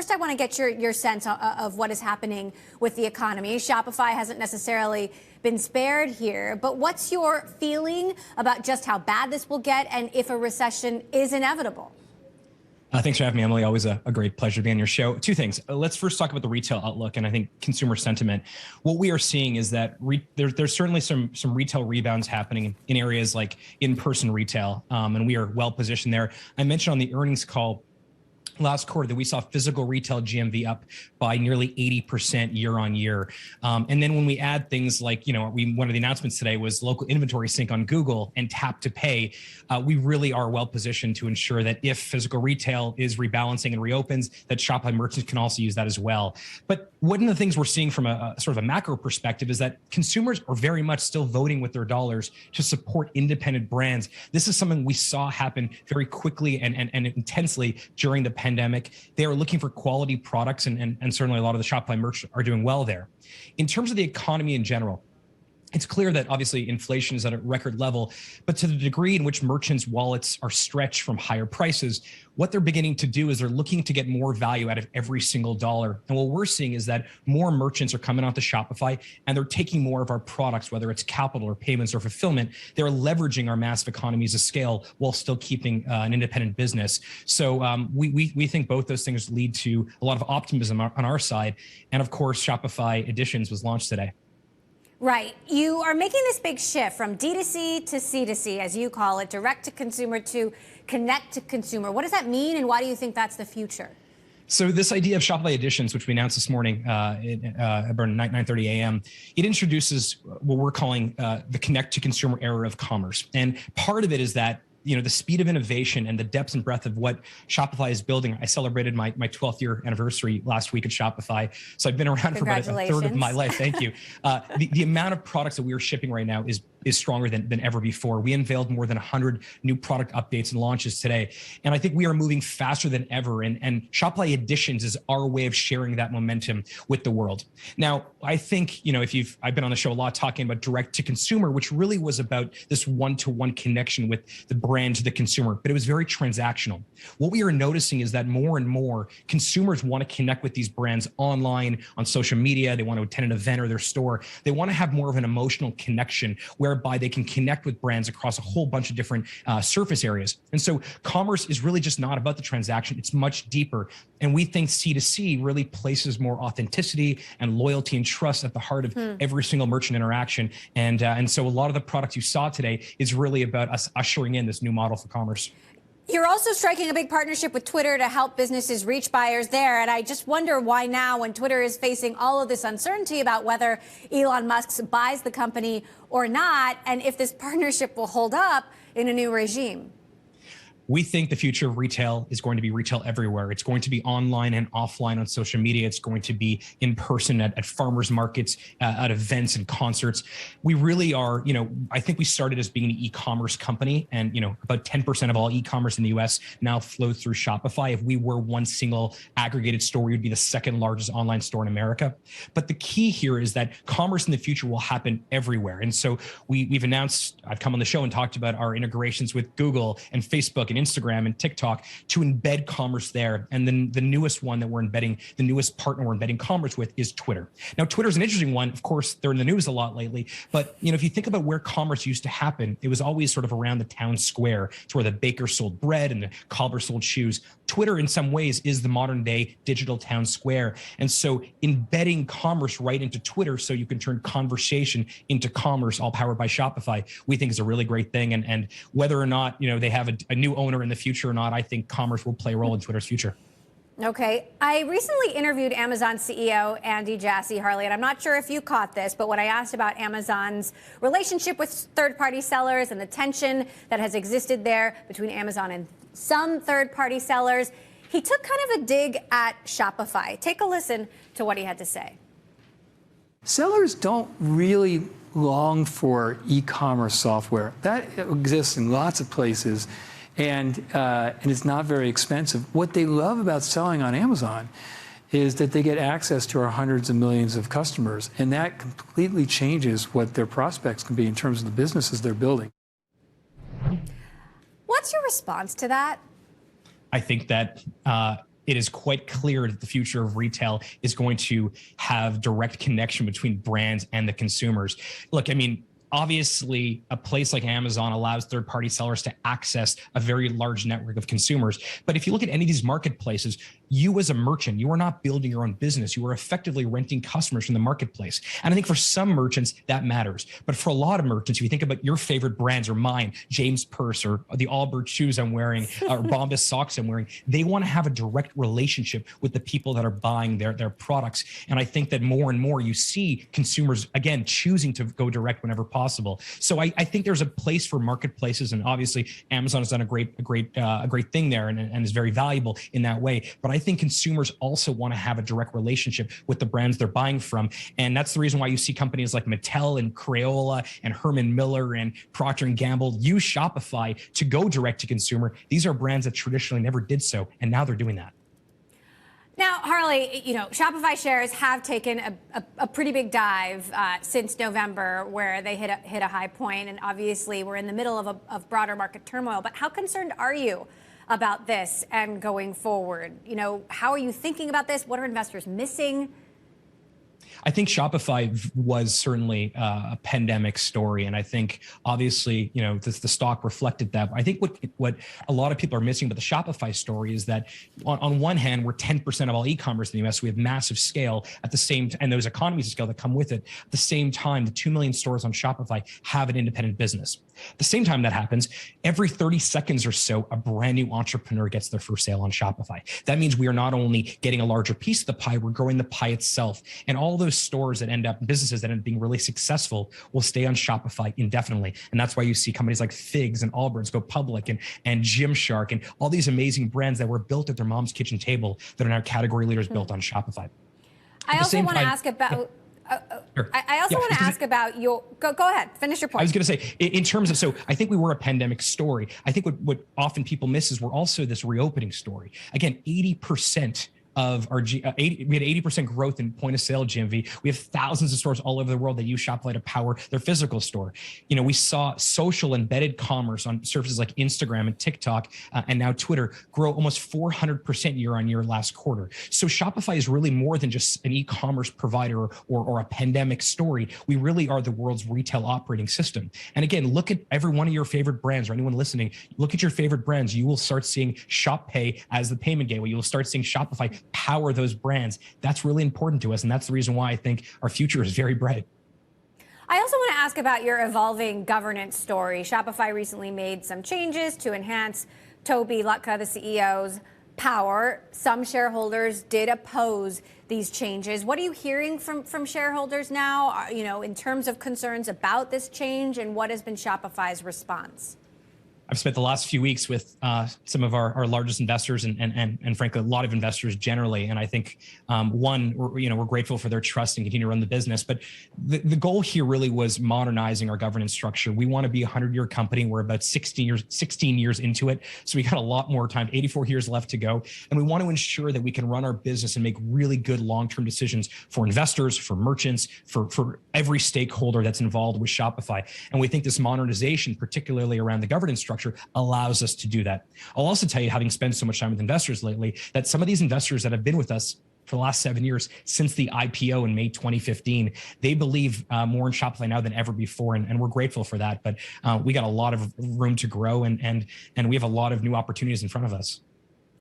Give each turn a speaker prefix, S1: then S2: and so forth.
S1: first I want to get your sense of what is happening with the economy. Shopify hasn't necessarily been spared here, but what's your feeling about just how bad this will get and if a recession is inevitable?
S2: Thanks for having me, Emily. Always a great pleasure to be on your show. Two things. Let's first talk about the retail outlook and I think consumer sentiment. What we are seeing is that there's certainly some retail rebounds happening in areas like in-person retail, and we are well positioned there. I mentioned on the earnings call last quarter that we saw physical retail GMV up by nearly 80% year on year. And then when we add things like, one of the announcements today was local inventory sync on Google and tap to pay. We really are well positioned to ensure that if physical retail is rebalancing and reopens, that Shopify merchants can also use that as well. But one of the things we're seeing from a sort of a macro perspective is that consumers are very much still voting with their dollars to support independent brands. This is something we saw happen very quickly and intensely during the pandemic. They are looking for quality products, and certainly a lot of the Shopify merchants are doing well there. In terms of the economy in general, it's clear that obviously inflation is at a record level, but to the degree in which merchants' wallets are stretched from higher prices, what they're beginning to do is they're looking to get more value out of every single dollar. And what we're seeing is that more merchants are coming onto Shopify and they're taking more of our products, whether it's capital or payments or fulfillment. They're leveraging our massive economies of scale while still keeping an independent business. So we think both those things lead to a lot of optimism on our side. And of course, Shopify Editions was launched today.
S1: Right. You are making this big shift from D2C to C2C, as you call it, direct to consumer to connect to consumer. What does that mean, and why do you think that's the future?
S2: So this idea of Shopify Editions, which we announced this morning about 9:30 a.m., it introduces what we're calling the connect to consumer era of commerce. And part of it is that the speed of innovation and the depth and breadth of what Shopify is building. I celebrated my 12th year anniversary last week at Shopify. So I've been around for about a third of my life. Thank you. The amount of products that we are shipping right now is stronger than ever before. We unveiled more than 100 new product updates and launches today. And I think we are moving faster than ever. And Shopify Editions is our way of sharing that momentum with the world. Now, I think, I've been on the show a lot talking about direct to consumer, which really was about this one-to-one connection with the brand to the consumer, but it was very transactional. What we are noticing is that more and more consumers want to connect with these brands online, on social media. They want to attend an event or their store. They want to have more of an emotional connection whereby they can connect with brands across a whole bunch of different surface areas. And so commerce is really just not about the transaction. It's much deeper. And we think C2C really places more authenticity and loyalty and trust at the heart of every single merchant interaction. And so a lot of the products you saw today is really about us ushering in this new model for commerce.
S1: You're also striking a big partnership with Twitter to help businesses reach buyers there. And I just wonder why now, when Twitter is facing all of this uncertainty about whether Elon Musk buys the company or not, and if this partnership will hold up in a new regime.
S2: We think the future of retail is going to be retail everywhere. It's going to be online and offline on social media. It's going to be in person at farmers markets, at events and concerts. We really are, I think we started as being an e-commerce company, and about 10% of all e-commerce in the US now flows through Shopify. If we were one single aggregated store, we would be the second largest online store in America. But the key here is that commerce in the future will happen everywhere. And so we've announced, I've come on the show and talked about our integrations with Google and Facebook and Instagram and TikTok to embed commerce there. And then the newest one that we're embedding, the newest partner we're embedding commerce with is Twitter. Now, Twitter's an interesting one. Of course, they're in the news a lot lately. But if you think about where commerce used to happen, it was always sort of around the town square. It's where the baker sold bread and the cobbler sold shoes. Twitter, in some ways, is the modern day digital town square. And so embedding commerce right into Twitter so you can turn conversation into commerce, all powered by Shopify, we think is a really great thing. And whether or not, they have a new owner in the future or not, I think commerce will play a role in Twitter's future.
S1: Okay. I recently interviewed Amazon CEO Andy Jassy, Harley, and I'm not sure if you caught this, but when I asked about Amazon's relationship with third-party sellers and the tension that has existed there between Amazon and some third-party sellers, he took kind of a dig at Shopify. Take a listen to what he had to say.
S3: Sellers don't really long for e-commerce software. That exists in lots of places. And it's not very expensive. What they love about selling on Amazon is that they get access to our hundreds of millions of customers. And that completely changes what their prospects can be in terms of the businesses they're building.
S1: What's your response to that?
S2: I think that it is quite clear that the future of retail is going to have direct connection between brands and the consumers. Look, I mean, obviously, a place like Amazon allows third-party sellers to access a very large network of consumers. But if you look at any of these marketplaces, you as a merchant, you are not building your own business. You are effectively renting customers from the marketplace. And I think for some merchants, that matters. But for a lot of merchants, if you think about your favorite brands or mine, James Purse or the Allbirds shoes I'm wearing or Bombas socks I'm wearing, they want to have a direct relationship with the people that are buying their products. And I think that more and more you see consumers, again, choosing to go direct whenever possible. So I think there's a place for marketplaces, and obviously Amazon has done a great thing there and is very valuable in that way. But I think consumers also want to have a direct relationship with the brands they're buying from, and that's the reason why you see companies like Mattel and Crayola and Herman Miller and Procter & Gamble use Shopify to go direct to consumer. These are brands that traditionally never did so, and now they're doing that.
S1: Now, Harley, you know, Shopify shares have taken a pretty big dive since November, where they hit a high point, and obviously we're in the middle of broader market turmoil. But how concerned are you about this and going forward? You know, how are you thinking about this? What are investors missing?
S2: I think Shopify was certainly a pandemic story, and I think obviously, you know, the stock reflected that. I think what a lot of people are missing about the Shopify story is that on one hand, we're 10% of all e-commerce in the US. We have massive scale at the same time, and those economies of scale that come with it. At the same time, the 2 million stores on Shopify have an independent business. At the same time that happens, every 30 seconds or so, a brand new entrepreneur gets their first sale on Shopify. That means we are not only getting a larger piece of the pie, we're growing the pie itself. And all those stores that end up, businesses that end up being really successful will stay on Shopify indefinitely. And that's why you see companies like Figs and Allbirds go public, and Gymshark and all these amazing brands that were built at their mom's kitchen table that are now category leaders built on Shopify.
S1: I also want to ask about...
S2: Sure.
S1: I also want to ask about your... Go ahead. Finish your point.
S2: I was going to say, in terms of... So I think we were a pandemic story. I think what often people miss is we're also this reopening story. Again, 80% of our we had 80% growth in point of sale GMV. We have thousands of stores all over the world that use Shopify to power their physical store. You know, we saw social embedded commerce on surfaces like Instagram and TikTok and now Twitter grow almost 400% year on year last quarter. So Shopify is really more than just an e-commerce provider or a pandemic story. We really are the world's retail operating system. And again, look at every one of your favorite brands, or anyone listening, look at your favorite brands. You will start seeing Shop Pay as the payment gateway. You will start seeing Shopify power those brands. That's really important to us. And that's the reason why I think our future is very bright.
S1: I also want to ask about your evolving governance story. Shopify recently made some changes to enhance Toby Lutka, the CEO's power. Some shareholders did oppose these changes. What are you hearing from shareholders now, you know, in terms of concerns about this change, and what has been Shopify's response?
S2: I've spent the last few weeks with some of our largest investors and frankly, a lot of investors generally. And I think we're grateful for their trust and continue to run the business. But the goal here really was modernizing our governance structure. We want to be a 100-year company. We're about 16 years into it. So we got a lot more time, 84 years left to go. And we want to ensure that we can run our business and make really good long-term decisions for investors, for merchants, for every stakeholder that's involved with Shopify. And we think this modernization, particularly around the governance structure, allows us to do that. I'll also tell you, having spent so much time with investors lately, that some of these investors that have been with us for the last 7 years, since the IPO in May 2015, they believe more in Shopify now than ever before, and we're grateful for that. But we got a lot of room to grow, and we have a lot of new opportunities in front of us.